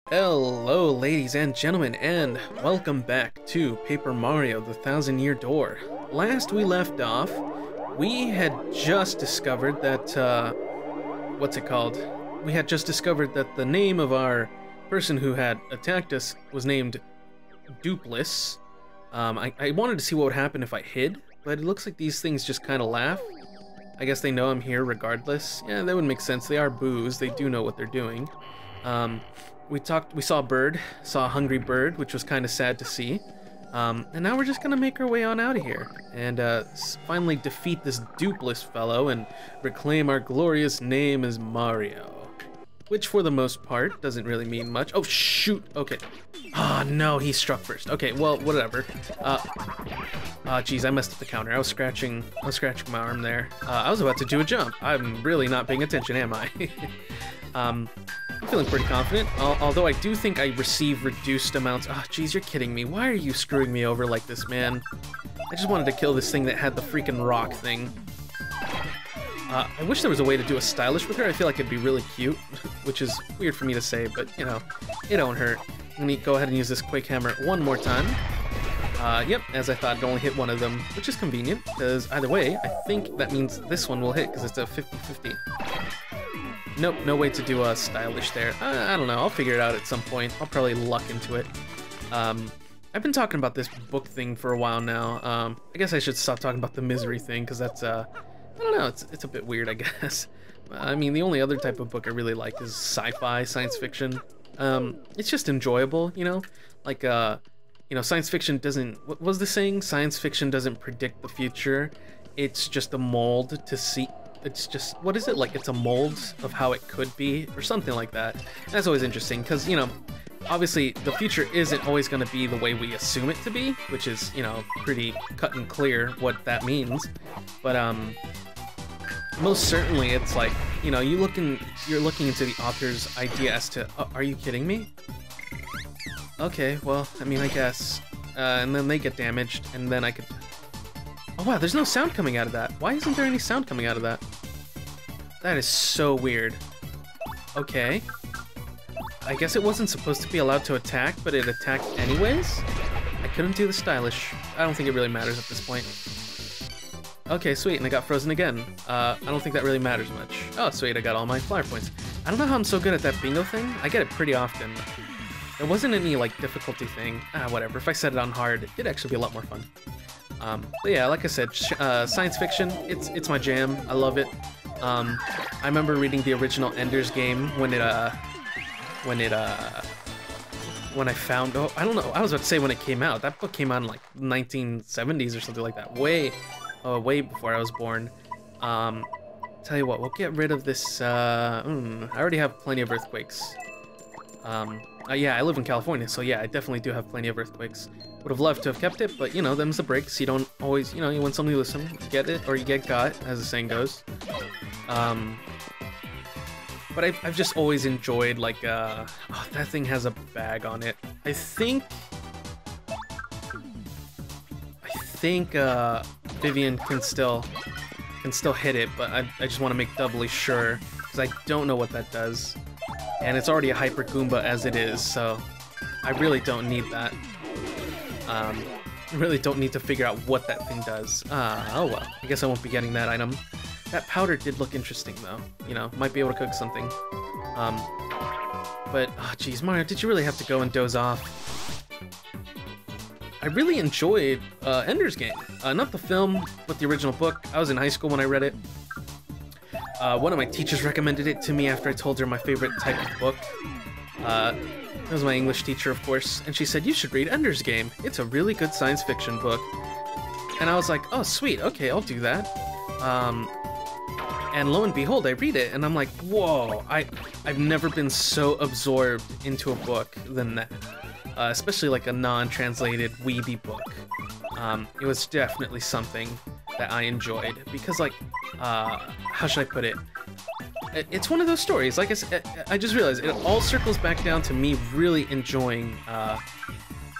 Hello, ladies and gentlemen, and welcome back to Paper Mario: The Thousand Year Door. Last we left off, we had just discovered that, We had just discovered that the name of our person who had attacked us was named Dupless. I wanted to see what would happen if I hid, but it looks like these things just kind of laugh. I guess they know I'm here regardless. Yeah, that would make sense. They are boos. They do know what they're doing. We saw a bird, saw a hungry bird, which was kind of sad to see. And now we're just gonna make our way on out of here and finally defeat this Dupless fellow and reclaim our glorious name as Mario. Which, for the most part, doesn't really mean much. Oh, shoot! Okay. Ah, no, he struck first. Okay, well, whatever. Geez, I messed up the counter. I was scratching my arm there. I was about to do a jump. I'm really not paying attention, am I? I'm feeling pretty confident, although I do think I receive reduced amounts. Ah, geez, you're kidding me. Why are you screwing me over like this, man? I just wanted to kill this thing that had the freaking rock thing. I wish there was a way to do a stylish with her. I feel like it'd be really cute, which is weird for me to say, but, you know, it don't hurt. Let me go ahead and use this Quake Hammer one more time. Yep, as I thought, it only hit one of them, which is convenient, because either way, I think that means this one will hit, because it's a 50-50. Nope, no way to do a stylish there. I don't know, I'll figure it out at some point. I'll probably luck into it. I've been talking about this book thing for a while now. I guess I should stop talking about the misery thing, because that's, I don't know, it's a bit weird, I guess. I mean, the only other type of book I really like is sci-fi, science fiction. It's just enjoyable, you know? Like, you know, science fiction doesn't... What was the saying? Science fiction doesn't predict the future. It's just a mold to see... It's just... What is it? Like, it's a mold of how it could be, or something like that. And that's always interesting, because, you know, obviously, the future isn't always going to be the way we assume it to be, which is, you know, pretty cut and clear what that means. But, most certainly, it's like, you know, you're looking into the author's idea as to, oh, are you kidding me? Okay, well, I mean, I guess. And then they get damaged, and then I could... Oh wow, there's no sound coming out of that. Why isn't there any sound coming out of that? That is so weird. Okay. I guess it wasn't supposed to be allowed to attack, but it attacked anyways? I couldn't do the stylish. I don't think it really matters at this point. Okay, sweet, and I got frozen again. I don't think that really matters much. Oh, sweet, I got all my flower points. I don't know how I'm so good at that bingo thing. I get it pretty often. There wasn't any, like, difficulty thing. Whatever. If I set it on hard, it'd actually be a lot more fun. But yeah, like I said, science fiction, it's my jam. I love it. I remember reading the original Ender's Game when I found... Oh, I don't know. I was about to say when it came out. That book came out in, like, 1970s or something like that. Way before I was born. Tell you what, we'll get rid of this, I already have plenty of earthquakes. Yeah, I live in California, so yeah, I definitely do have plenty of earthquakes. Would have loved to have kept it, but, you know, them's the breaks. You don't always, you know, you win something to listen, you get it, or you get got, as the saying goes. But I've just always enjoyed, like, oh, that thing has a bag on it. I think, Vivian can still hit it, but I just want to make doubly sure, because I don't know what that does. And it's already a Hyper Goomba as it is, so I really don't need that. I really don't need to figure out what that thing does. Oh well, I guess I won't be getting that item. That powder did look interesting, though. You know, might be able to cook something. But, oh geez, Mario, did you really have to go and doze off? I really enjoyed Ender's Game. Not the film, but the original book. I was in high school when I read it. One of my teachers recommended it to me after I told her my favorite type of book. It was my English teacher, of course, and she said, you should read Ender's Game. It's a really good science fiction book. And I was like, oh, sweet, okay, I'll do that. And lo and behold, I read it, and I'm like, whoa, I've never been so absorbed into a book than that. Especially like a non-translated weeby book. It was definitely something that I enjoyed, because, like, how should I put it? It's one of those stories, like I said, I just realized it all circles back down to me really enjoying,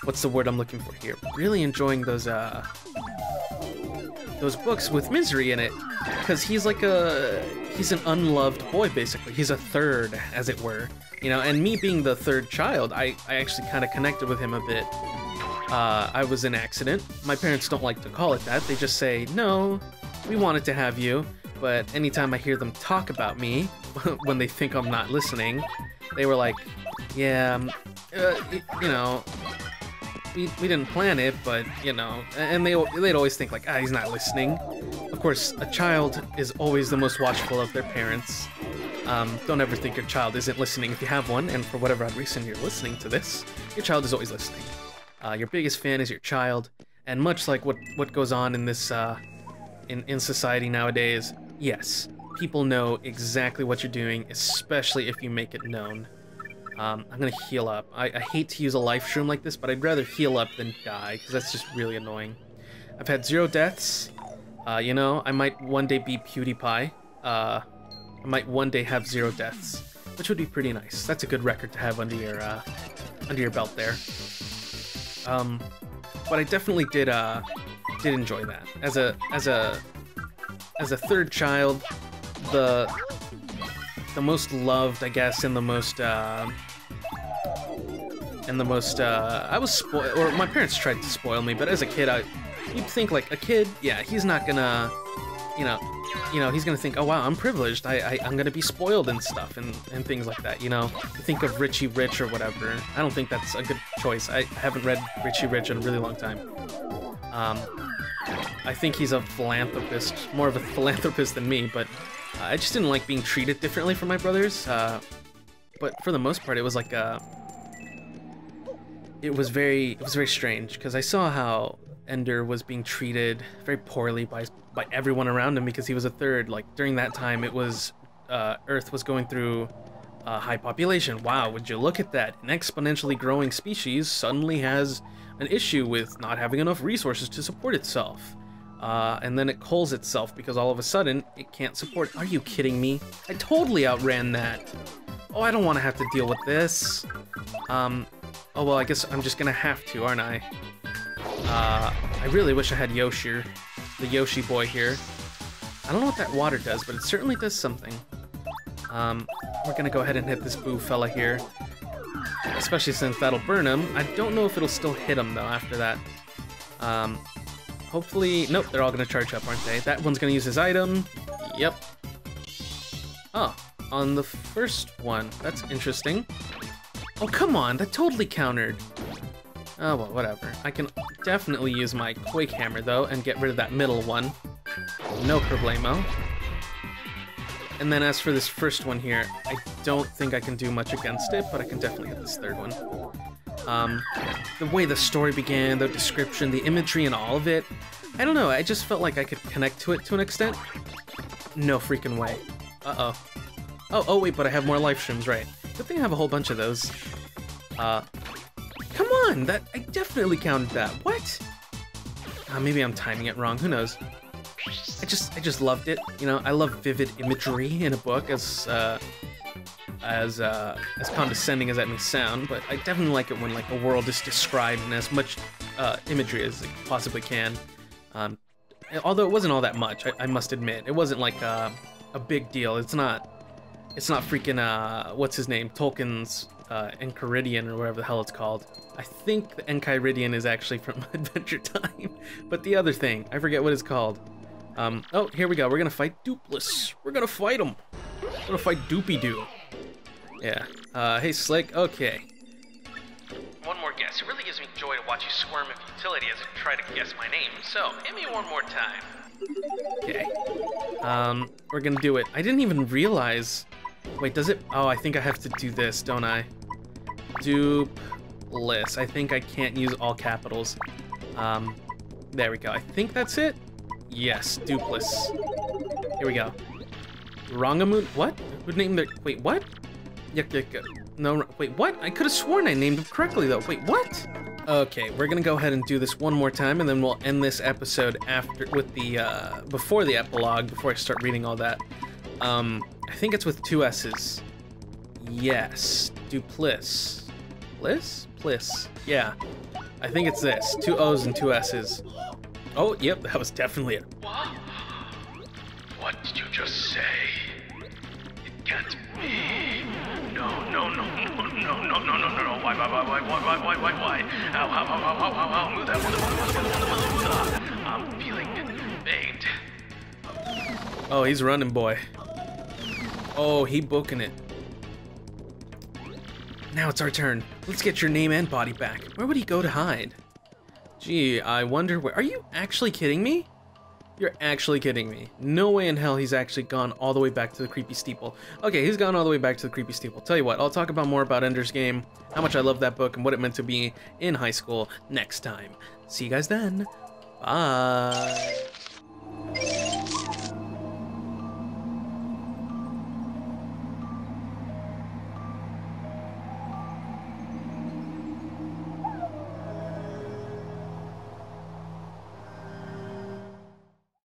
what's the word I'm looking for here? Really enjoying those, those books with misery in it, because he's an unloved boy, basically. He's a third, as it were, you know. And me being the third child, I actually kind of connected with him a bit. I was an accident. My parents don't like to call it that. They just say, no, we wanted to have you. But anytime I hear them talk about me, when they think I'm not listening, they were like, yeah, you know, we didn't plan it, but, you know, and they'd always think like, he's not listening. Of course, a child is always the most watchful of their parents. Don't ever think your child isn't listening if you have one, and for whatever reason you're listening to this, your child is always listening. Your biggest fan is your child, and much like what goes on in this, in society nowadays, yes, people know exactly what you're doing, especially if you make it known. I'm gonna heal up. I hate to use a life shroom like this, but I'd rather heal up than die, because that's just really annoying. I've had 0 deaths. You know, I might one day be PewDiePie. I might one day have 0 deaths, which would be pretty nice. That's a good record to have under your belt there. But I definitely did enjoy that. As a third child, the most loved, I guess, and the most I was spoiled, or my parents tried to spoil me, but as a kid, you'd think like a kid, yeah, he's not gonna, you know, he's gonna think, oh wow, I'm privileged, I'm gonna be spoiled and stuff, and things like that, you know. You think of Richie Rich or whatever. I don't think that's a good choice. I haven't read Richie Rich in a really long time. I think he's a philanthropist, more of a philanthropist than me, but I just didn't like being treated differently from my brothers. But for the most part, it was like it was very strange, because I saw how Ender was being treated very poorly by everyone around him because he was a third. Like during that time, it was Earth was going through high population. Wow, would you look at that? An exponentially growing species suddenly has an issue with not having enough resources to support itself. And then it culls itself because all of a sudden it can't support. Are you kidding me? I totally outran that. Oh, I don't want to have to deal with this. Oh well, I guess I'm just gonna have to, aren't I? I really wish I had Yoshi, the Yoshi boy here. I don't know what that water does, but it certainly does something. We're gonna go ahead and hit this boo fella here, especially since that'll burn him. I don't know if it'll still hit him though after that. Hopefully, nope, they're all gonna charge up, aren't they? That one's gonna use his item. Yep. Oh, on the first one, that's interesting. Oh, come on, that totally countered. Oh, well, whatever. I can definitely use my Quake Hammer, though, and get rid of that middle one. No problemo. And then as for this first one here, I don't think I can do much against it, but I can definitely hit this third one. The way the story began, the description, the imagery, and all of it, I don't know, I just felt like I could connect to it to an extent. No freaking way. Uh-oh. Oh, wait, but I have more life streams, right. Good thing I have a whole bunch of those. Come on, I definitely counted that. What? Maybe I'm timing it wrong, who knows. I just loved it. You know, I love vivid imagery in a book, as condescending as that may sound, but I definitely like it when like a world is described in as much imagery as it possibly can. Although it wasn't all that much, I must admit. It wasn't like a big deal. It's not freaking, what's his name? Tolkien's Enchiridion, or whatever the hell it's called. I think the Enchiridion is actually from Adventure Time, but the other thing, I forget what it's called. Oh, here we go. We're gonna fight Dupless. We're gonna fight him. We're gonna fight Doopy-Doo. Yeah. Hey, Slick. Okay. One more guess. It really gives me joy to watch you squirm in futility as you try to guess my name. So, hit me one more time. Okay. We're gonna do it. I didn't even realize... Wait, does it... Oh, I think I have to do this, don't I? Dupless. I think I can't use all capitals. There we go. I think that's it. Yes, Dupless. Here we go. Rongamoon... What? Who named their... Wait, what? No, wait, what? I could have sworn I named him correctly, though. Wait, what? Okay, we're gonna go ahead and do this one more time, and then we'll end this episode after with the before the epilogue, before I start reading all that. I think it's with 2 S's. Yes, Dupliss. Pliss? Yeah. I think it's this. 2 O's and 2 S's. Oh, yep, that was definitely it. What? just say? It can't be. No. Why? Ow. Move. I'm feeling faint. Oh, he's running, boy. Oh, he booking it. Now it's our turn. Let's get your name and body back. Where would he go to hide? Gee, I wonder where... Are you actually kidding me? You're actually kidding me. No way in hell he's actually gone all the way back to the creepy steeple. Okay, he's gone all the way back to the creepy steeple. Tell you what, I'll talk about more about Ender's Game, how much I love that book, and what it meant to be in high school next time. See you guys then. Bye.